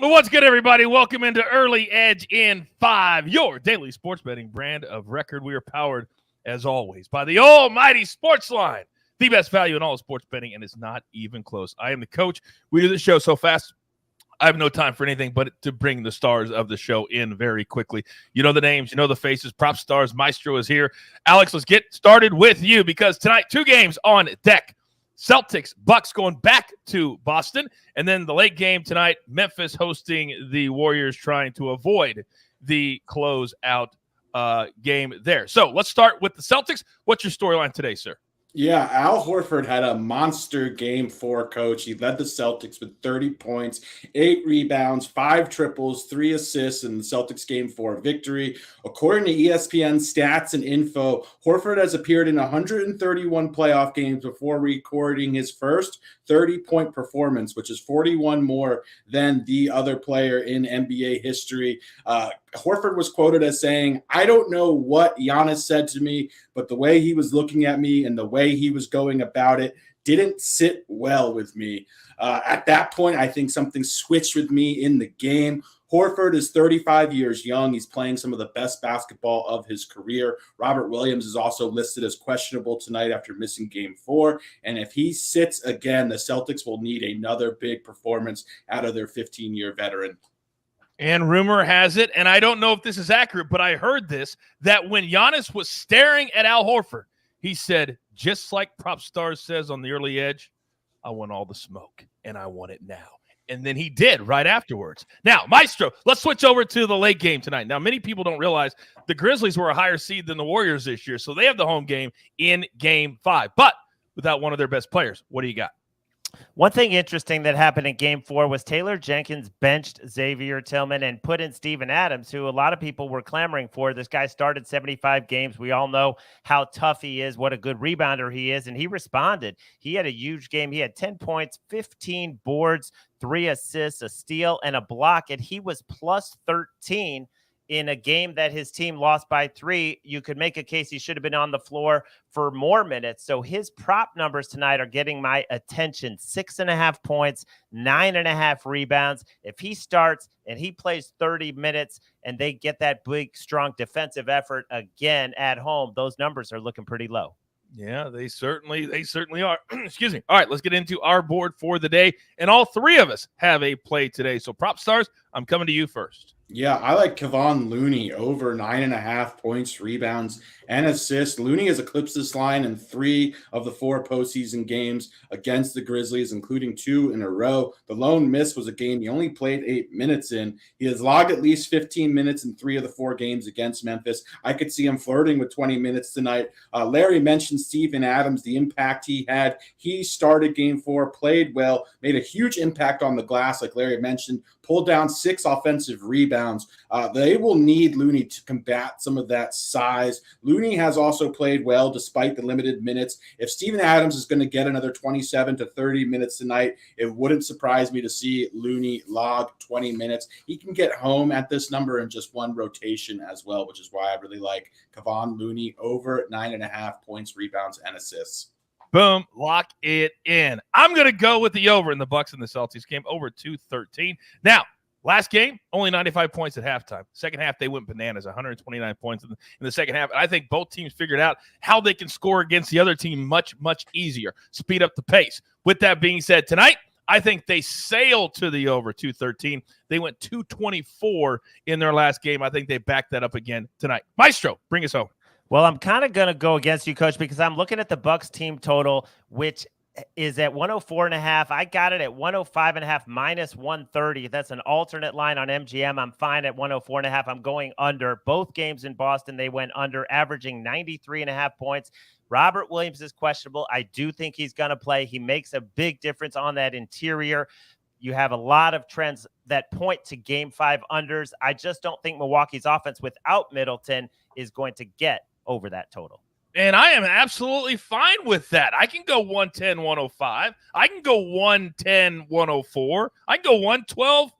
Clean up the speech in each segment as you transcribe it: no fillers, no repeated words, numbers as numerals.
Well, what's good, everybody? Welcome into Early Edge in 5, your daily sports betting brand of record. We are powered, as always, by the almighty SportsLine, the best value in all of sports betting, and it's not even close. I am the coach. We do the show so fast, I have no time for anything but to bring the stars of the show in very quickly. You know the names, you know the faces. PropStarz Maestro is here. Alex, let's get started with you because tonight, 2 games on deck. Celtics-Bucks going back to Boston. And then the late game tonight, Memphis hosting the Warriors, trying to avoid the closeout game there. So let's start with the Celtics. What's your storyline today, sir? Yeah, Al Horford had a monster game 4, coach. He led the Celtics with 30 points, 8 rebounds, 5 triples, 3 assists in the Celtics game 4 victory. According to ESPN stats and info, Horford has appeared in 131 playoff games before recording his first 30-point performance, which is 41 more than the other player in NBA history. Horford was quoted as saying, "I don't know what Giannis said to me, but the way he was looking at me and the way he was going about it didn't sit well with me." At that point, I think something switched with me in the game. Horford is 35 years young. He's playing some of the best basketball of his career. Robert Williams is also listed as questionable tonight after missing game 4. And if he sits again, the Celtics will need another big performance out of their 15-year veteran. And rumor has it, and I don't know if this is accurate, but I heard this, that when Giannis was staring at Al Horford, he said, just like PropStarz says on the Early Edge, I want all the smoke, and I want it now. And then he did right afterwards. Now, Maestro, let's switch over to the late game tonight. Now, many people don't realize the Grizzlies were a higher seed than the Warriors this year, so they have the home game in Game 5, but without one of their best players. What do you got? One thing interesting that happened in Game 4 was Taylor Jenkins benched Xavier Tillman and put in Steven Adams, who a lot of people were clamoring for. This guy started 75 games. We all know how tough he is, what a good rebounder he is, and he responded. He had a huge game. He had 10 points, 15 boards, 3 assists, a steal, and a block, and he was plus 13 in a game that his team lost by 3. You could make a case he should have been on the floor for more minutes. So his prop numbers tonight are getting my attention. 6.5 points, 9.5 rebounds. If he starts and he plays 30 minutes and they get that big, strong defensive effort again at home, those numbers are looking pretty low. Yeah, they certainly are. Excuse me. All right, let's get into our board for the day. And all 3 of us have a play today. So PropStarz, I'm coming to you first. Yeah, I like Kevon Looney over 9.5 points, rebounds, and assists. Looney has eclipsed this line in 3 of the 4 postseason games against the Grizzlies, including 2 in a row. The lone miss was a game he only played 8 minutes in. He has logged at least 15 minutes in 3 of the 4 games against Memphis. I could see him flirting with 20 minutes tonight. Larry mentioned Steven Adams, the impact he had. He started game 4, played well, made a huge impact on the glass, like Larry mentioned, pulled down 6 offensive rebounds. They will need Looney to combat some of that size. Looney has also played well despite the limited minutes. If Steven Adams is going to get another 27 to 30 minutes tonight, it wouldn't surprise me to see Looney log 20 minutes. He can get home at this number in just 1 rotation as well, which is why I really like Kevon Looney over 9.5 points, rebounds, and assists. Boom, lock it in. I'm going to go with the over in the Bucks and the Celtics game, over 213. Now, last game, only 95 points at halftime. Second half, they went bananas, 129 points in the second half. And I think both teams figured out how they can score against the other team much, much easier, speed up the pace. With that being said, tonight, I think they sailed to the over 213. They went 224 in their last game. I think they backed that up again tonight. Maestro, bring us home. Well, I'm kind of going to go against you, Coach, because I'm looking at the Bucks team total, which is at 104.5. I got it at 105.5 minus 130. That's an alternate line on MGM. I'm fine at 104.5. I'm going under. Both games in Boston, they went under, averaging 93.5 points. Robert Williams is questionable. I do think he's going to play. He makes a big difference on that interior. You have a lot of trends that point to Game 5 unders. I just don't think Milwaukee's offense without Middleton is going to get over that total. And I am absolutely fine with that. I can go 110, 105. I can go 110, 104. I can go 112,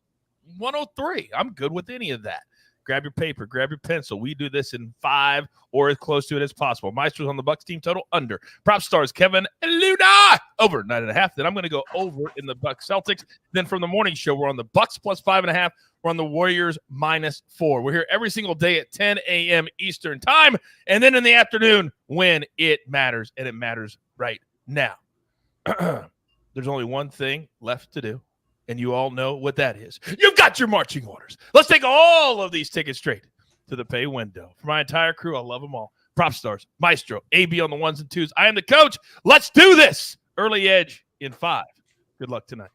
103. I'm good with any of that. Grab your paper, grab your pencil. We do this in 5 or as close to it as possible. Maestro's on the Bucks team total under. PropStarz Kevin Luna over 9.5. Then I'm going to go over in the Bucks-Celtics. Then from the morning show, we're on the Bucks plus 5.5. We're on the Warriors -4. We're here every single day at 10 a.m. Eastern time. And then in the afternoon when it matters, and it matters right now. There's only one thing left to do. And you all know what that is. You've got your marching orders. Let's take all of these tickets straight to the pay window. For my entire crew, I love them all. PropStarz, Maestro, AB on the 1s and 2s. I am the coach. Let's do this. Early edge in 5. Good luck tonight.